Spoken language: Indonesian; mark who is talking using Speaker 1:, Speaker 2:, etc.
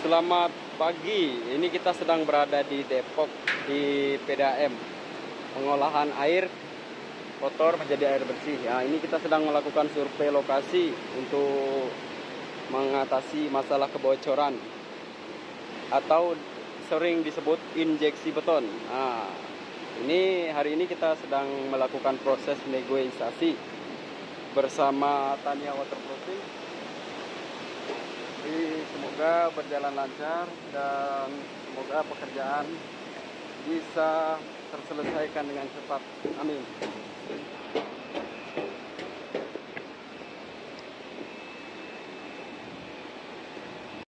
Speaker 1: Selamat pagi. Ini kita sedang berada di Depok di PDAM, pengolahan air kotor menjadi air bersih. Ya, ini kita sedang melakukan survei lokasi untuk mengatasi masalah kebocoran atau sering disebut injeksi beton. Nah, hari ini kita sedang melakukan proses negosiasi bersama Tania Waterproofing. Jadi semoga berjalan lancar dan semoga pekerjaan bisa terselesaikan dengan cepat. Amin.